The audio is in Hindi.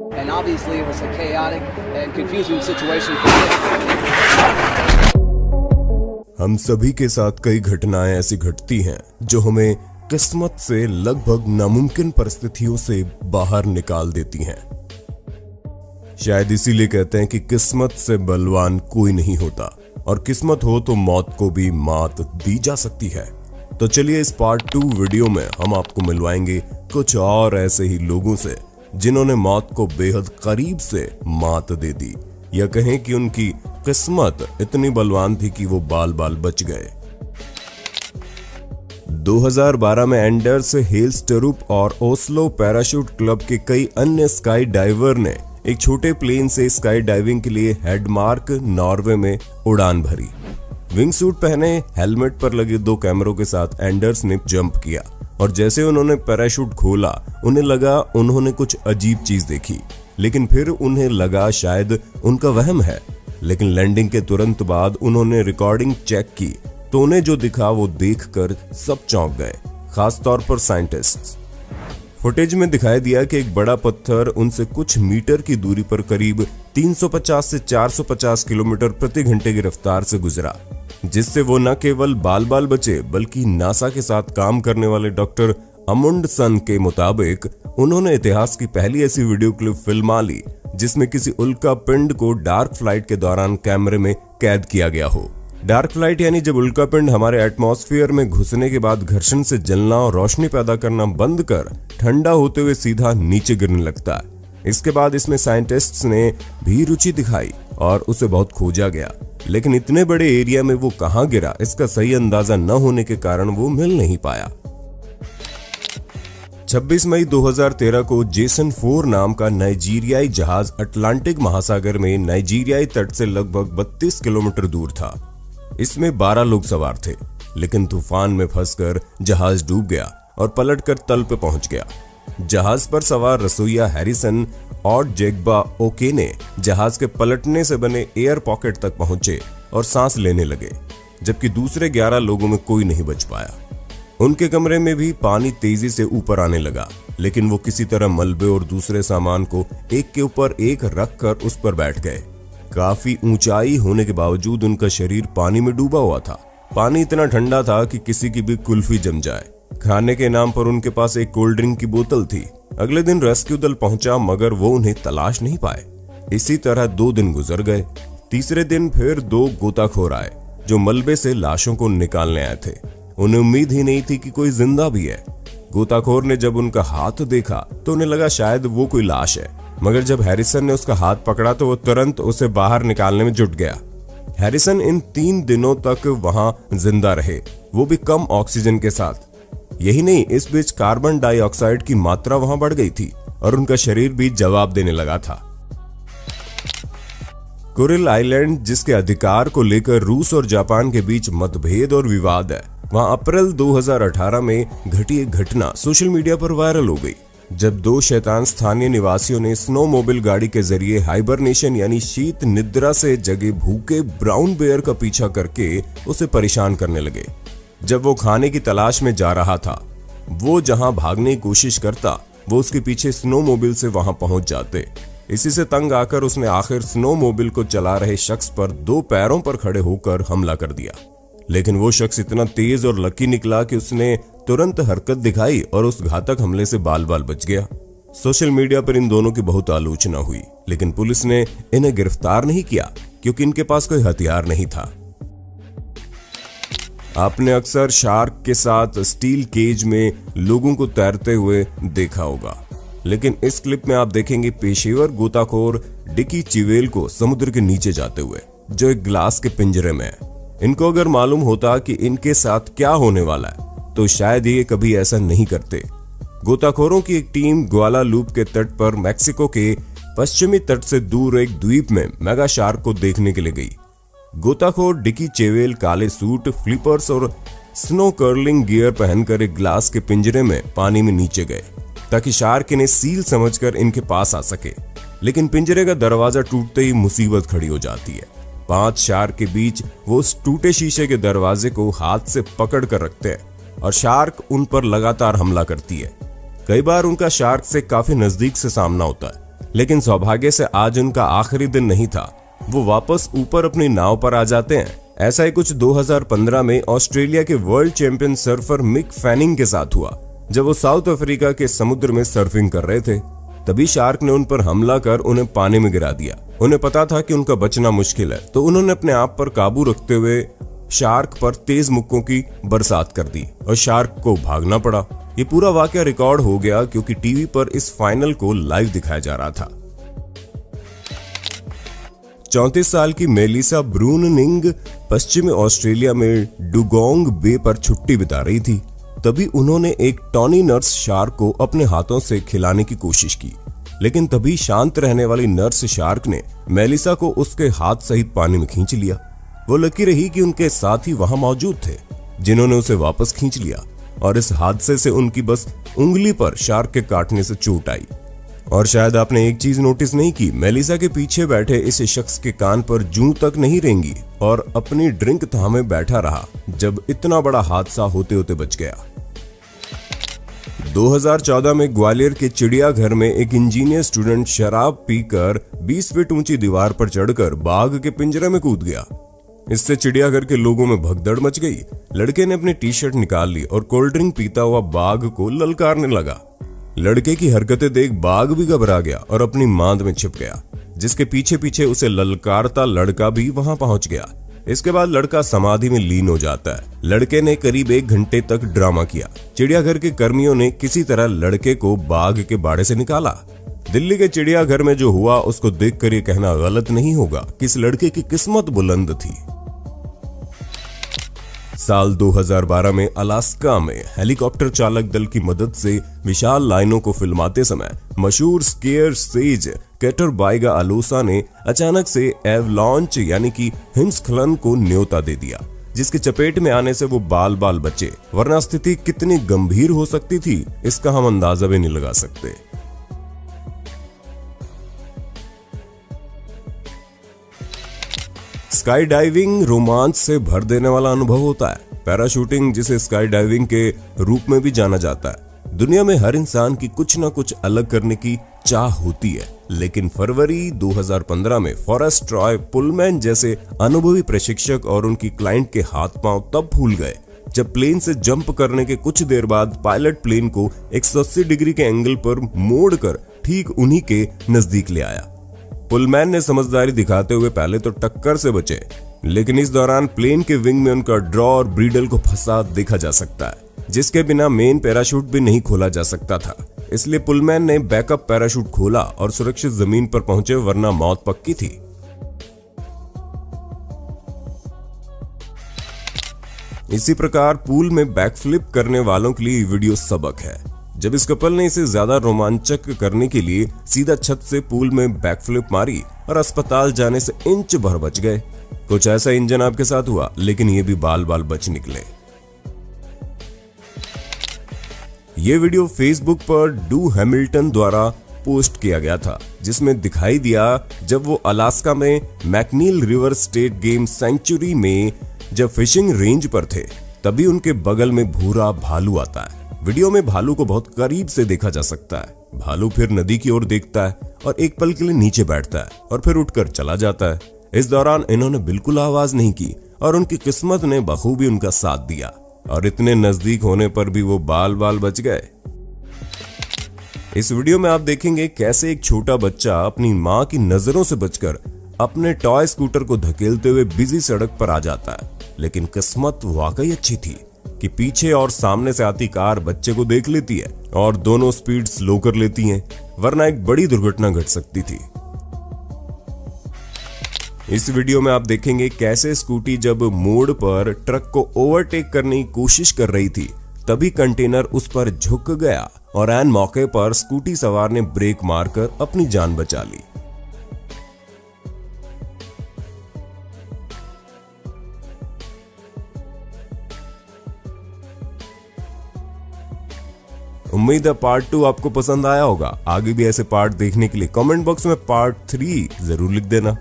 And obviously it was a chaotic and confusing situation for him. हम सभी के साथ कई घटनाएं ऐसी घटती हैं जो हमें किस्मत से लगभग नामुमकिन परिस्थितियों से बाहर निकाल देती हैं। शायद इसीलिए कहते हैं कि किस्मत से बलवान कोई नहीं होता, और किस्मत हो तो मौत को भी मात दी जा सकती है। तो चलिए इस पार्ट 2 वीडियो में हम आपको मिलवाएंगे कुछ और ऐसे ही लोगों से जिन्होंने मौत को बेहद करीब से मात दे दी, या कहें कि उनकी किस्मत इतनी बलवान थी कि वो बाल बाल बच गए। 2012 में एंडर्स हेलस्टरूप और ओस्लो पैराशूट क्लब के कई अन्य स्काई डाइवर ने एक छोटे प्लेन से स्काई डाइविंग के लिए हेडमार्क नॉर्वे में उड़ान भरी। विंग सूट पहने हेलमेट पर लगे 2 कैमरों के साथ एंडर्स ने जंप किया, और जैसे उन्होंने पैराशूट खोला उन्हें लगा उन्होंने कुछ अजीब चीज देखी, लेकिन फिर उन्हें लगा शायद उनका वहम है। लेकिन लैंडिंग के तुरंत बाद उन्होंने रिकॉर्डिंग चेक की तो उन्हें जो दिखा वो देखकर सब चौंक गए, खासतौर पर साइंटिस्ट्स। फुटेज में दिखाई दिया कि एक बड़ा पत्थर उनसे कुछ मीटर की दूरी पर करीब 350 से 450 किलोमीटर प्रति घंटे की रफ्तार से गुजरा, जिससे वो न केवल बाल बाल बचे बल्कि नासा के साथ काम करने वाले डॉक्टर अमुंडसन के मुताबिक उन्होंने इतिहास की पहली ऐसी वीडियो क्लिप फिल्मा ली जिसमें किसी उल्का पिंड को डार्क फ्लाइट के दौरान कैमरे में कैद किया गया हो। डार्क फ्लाइट यानी जब उल्का पिंड हमारे एटमॉस्फेयर में घुसने के बाद घर्षण से जलना और रोशनी पैदा करना बंद कर ठंडा होते हुए सीधा नीचे गिरने लगता है। इसके बाद इसमें साइंटिस्ट्स ने भी रुचि दिखाई और उसे बहुत खोजा गया, लेकिन इतने बड़े एरिया में वो कहां गिरा इसका सही अंदाजा न होने के कारण वो मिल नहीं पाया। 26 मई 2013 को जेसन 4 नाम का नाइजीरियाई जहाज अटलांटिक महासागर में नाइजीरियाई तट से लगभग 32 किलोमीटर दूर था। इसमें 12 लोग सवार थे, लेकिन तूफान में फंसकर जहाज डूब गया और पलटकर तल पे पहुंच गया। जहाज पर सवार रसोइया हैरिसन और जेग्बा ओके ने जहाज के पलटने से बने एयर पॉकेट तक पहुंचे और सांस लेने लगे, जबकि दूसरे 11 लोगों में कोई नहीं बच पाया। उनके कमरे में भी पानी तेजी से ऊपर आने लगा, लेकिन वो किसी तरह मलबे और दूसरे सामान को एक के ऊपर एक रखकर उस पर बैठ गए। काफी ऊंचाई होने के बावजूद उनका शरीर पानी में डूबा हुआ था। पानी इतना ठंडा था कि किसी की भी कुल्फी जम जाए। खाने के नाम पर उनके पास एक कोल्ड ड्रिंक की बोतल थी। अगले दिन रेस्क्यू दल पहुंचा, मगर वो उन्हें तलाश नहीं पाए। इसी तरह 2 दिन गुजर गए। तीसरे दिन फिर 2 गोताखोर आए जो मलबे से लाशों को निकालने आए थे। उन्हें उम्मीद ही नहीं थी कि कोई जिंदा भी है। गोताखोर ने जब उनका हाथ देखा तो उन्हें लगा शायद वो कोई लाश है, मगर जब हैरिसन ने उसका हाथ पकड़ा तो वो तुरंत उसे बाहर निकालने में जुट गया। हैरिसन इन 3 दिनों तक वहां जिंदा रहे, वो भी कम ऑक्सीजन के साथ। यही नहीं, इस बीच कार्बन डाइऑक्साइड की मात्रा वहां बढ़ गई थी और उनका शरीर भी जवाब देने लगा था। कुरिल आइलैंड, जिसके अधिकार को लेकर रूस और जापान के बीच मतभेद और विवाद है, वहां अप्रैल 2018 में घटी एक घटना सोशल मीडिया पर वायरल हो गई, जब 2 शैतान स्थानीय निवासियों ने स्नोमोबिल गाड़ी के जरिए हाइबरनेशन यानी शीत निद्रा से जगे भूखे ब्राउन बेयर का पीछा करके उसे परेशान करने लगे। जब वो खाने की तलाश में जा रहा था, वो जहां भागने की कोशिश करता, वो उसके पीछे स्नोमोबिल से वहां पहुंच जाते। इसी से तंग आकर उसने आखिर स्नोमोबिल को चला रहे शख्स पर 2 पैरों पर खड़े होकर हमला कर दिया। लेकिन वो शख्स इतना तेज और लकी निकला कि उसने तुरंत हरकत दिखाई और उस घातक हमले से बाल बाल बच गया। सोशल मीडिया पर इन दोनों की बहुत आलोचना हुई, लेकिन पुलिस ने इन्हें गिरफ्तार नहीं किया क्योंकि इनके पास कोई हथियार नहीं था। आपने अक्सर शार्क के साथ स्टील केज में लोगों को तैरते हुए देखा होगा, लेकिन इस क्लिप में आप देखेंगे पेशेवर गोताखोर डिकी चिवेल को समुद्र के नीचे जाते हुए, जो एक ग्लास के पिंजरे में है। इनको अगर मालूम होता कि इनके साथ क्या होने वाला है तो शायद ये कभी ऐसा नहीं करते। गोताखोरों की एक टीम ग्वालालूप के तट पर मैक्सिको के पश्चिमी तट से दूर एक द्वीप में मेगा शार्क को देखने के लिए गई। गोताखोर डिकी चेवेल काले सूट, फ्लिपर्स और स्नो कर्लिंग गियर पहनकर एक ग्लास के पिंजरे में पानी में नीचे गए ताकि शार्क इन्हें सील समझकर इनके पास आ सके। लेकिन पिंजरे का दरवाजा टूटते ही मुसीबत खड़ी हो जाती है। 5 शार्क के बीच वो उस टूटे शीशे के दरवाजे को हाथ से पकड़ कर रखते हैं और शार्क उन पर लगातार हमला करती है। कई बार उनका शार्क से काफी नजदीक से सामना होता है, लेकिन सौभाग्य से आज उनका आखिरी दिन नहीं था। वो वापस ऊपर अपनी नाव पर आ जाते हैं। ऐसा ही कुछ 2015 में ऑस्ट्रेलिया के world champion surfer Mick Fanning के साथ हुआ। जब वो साउथ अफ्रीका के समुद्र में सर्फिंग कर रहे थे, तभी शार्क ने उन पर हमला कर उन्हें पानी में गिरा दिया। उन्हें पता था कि उनका बचना मुश्किल है, तो उन्होंने अपने आप पर काबू रखते हुए शार्क पर तेज मुक्कों की बरसात कर दी और शार्क को भागना पड़ा। ये पूरा वाकया रिकॉर्ड हो गया क्योंकि टीवी पर इस फाइनल को लाइव दिखाया जा रहा था। 34 साल की मेलिसा ब्रूननिंग पश्चिमी ऑस्ट्रेलिया में डुगोंग बे पर छुट्टी बिता रही थी। तभी उन्होंने एक टॉनी नर्स शार्क को अपने हाथों से खिलाने की कोशिश की, लेकिन तभी शांत रहने वाली नर्स शार्क ने मेलिसा को उसके हाथ सहित पानी में खींच लिया। वो लकी रही कि उनके साथी वहां मौजूद थे, जिन्होंने उसे वापस खींच लिया और इस हादसे से उनकी बस उंगली पर शार्क के काटने से चोट आई। और शायद आपने एक चीज नोटिस नहीं की, मेलिसा के पीछे बैठे इस शख्स के कान पर जूं तक नहीं रेंगी और अपनी ड्रिंक थामे बैठा रहा जब इतना बड़ा हादसा होते होते बच गया। 2014 में ग्वालियर के चिड़ियाघर में एक इंजीनियर स्टूडेंट शराब पीकर 20 फीट ऊंची दीवार पर चढ़कर बाघ के पिंजरे में कूद गया। इससे चिड़ियाघर के लोगों में भगदड़ मच गई। लड़के ने अपनी टी शर्ट निकाल ली और कोल्ड ड्रिंक पीता हुआ बाघ को ललकारने लगा। लड़के की हरकतें देख बाघ भी घबरा गया और अपनी मांद में छिप गया, जिसके पीछे पीछे उसे ललकारता लड़का भी वहां पहुंच गया। इसके बाद लड़का समाधि में लीन हो जाता है। लड़के ने करीब 1 घंटे तक ड्रामा किया। चिड़ियाघर के कर्मियों ने किसी तरह लड़के को बाघ के बाड़े से निकाला। दिल्ली के चिड़ियाघर में जो हुआ उसको देखकर ये कहना गलत नहीं होगा कि इस लड़के की किस्मत बुलंद थी। साल 2012 में अलास्का में हेलीकॉप्टर चालक दल की मदद से विशाल लाइनों को फिल्माते समय मशहूर स्केयर सेज कैटरबाइगा अलोसा ने अचानक से एवलॉन्च यानी कि हिमस्खलन को न्योता दे दिया, जिसके चपेट में आने से वो बाल बाल बचे, वरना स्थिति कितनी गंभीर हो सकती थी इसका हम अंदाजा भी नहीं लगा सकते। स्काई डाइविंग रोमांच से भर देने वाला अनुभव होता है। पैराशूटिंग, जिसे स्काई डाइविंग के रूप में भी जाना जाता है, दुनिया में हर इंसान की कुछ ना कुछ अलग करने की चाह होती है। लेकिन फरवरी 2015 में फॉरेस्ट ट्रॉय पुलमैन जैसे अनुभवी प्रशिक्षक और उनकी क्लाइंट के हाथ पांव तब फूल गए जब प्लेन से जंप करने के कुछ देर बाद पायलट प्लेन को 180 डिग्री के एंगल पर मोड़कर ठीक उन्हीं के नजदीक ले आया। पुलमैन ने समझदारी दिखाते हुए पहले तो टक्कर से बचे, लेकिन इस दौरान प्लेन के विंग में उनका ड्रॉ और ब्रीडल को फंसा देखा जा सकता है, जिसके बिना मेन पैराशूट भी नहीं खोला जा सकता था। इसलिए पुलमैन ने बैकअप पैराशूट खोला और सुरक्षित जमीन पर पहुंचे, वरना मौत पक्की थी। इसी प्रकार पूल में बैकफ्लिप करने वालों के लिए वीडियो सबक है। जब इस कपल ने इसे ज्यादा रोमांचक करने के लिए सीधा छत से पूल में बैकफ्लिप मारी और अस्पताल जाने से इंच भर बच गए। कुछ ऐसा इंजन आपके साथ हुआ, लेकिन ये भी बाल बाल बच निकले। ये वीडियो फेसबुक पर डू हैमिल्टन द्वारा पोस्ट किया गया था, जिसमें दिखाई दिया जब वो अलास्का में McNeil river state game sanctuary में जब फिशिंग रेंज पर थे, तभी उनके बगल में भूरा भालू आता है। वीडियो में भालू को बहुत करीब से देखा जा सकता है। भालू फिर नदी की ओर देखता है और एक पल के लिए नीचे बैठता है और फिर उठकर चला जाता है। इस दौरान इन्होंने बिल्कुल आवाज नहीं की और उनकी किस्मत ने बखूबी उनका साथ दिया और इतने नजदीक होने पर भी वो बाल बाल बच गए। इस वीडियो में आप देखेंगे कैसे एक छोटा बच्चा अपनी मां की नजरों से बचकर अपने टॉय स्कूटर को धकेलते हुए बिजी सड़क पर आ जाता है। लेकिन किस्मत वाकई अच्छी थी कि पीछे और सामने से आती कार बच्चे को देख लेती है और दोनों स्पीड स्लो कर लेती हैं, वरना एक बड़ी दुर्घटना घट सकती थी। इस वीडियो में आप देखेंगे कैसे स्कूटी जब मोड़ पर ट्रक को ओवरटेक करने की कोशिश कर रही थी, तभी कंटेनर उस पर झुक गया और ऐन मौके पर स्कूटी सवार ने ब्रेक मारकर अपनी जान बचा ली। उम्मीद है पार्ट 2 आपको पसंद आया होगा। आगे भी ऐसे पार्ट देखने के लिए कमेंट बॉक्स में पार्ट 3 जरूर लिख देना।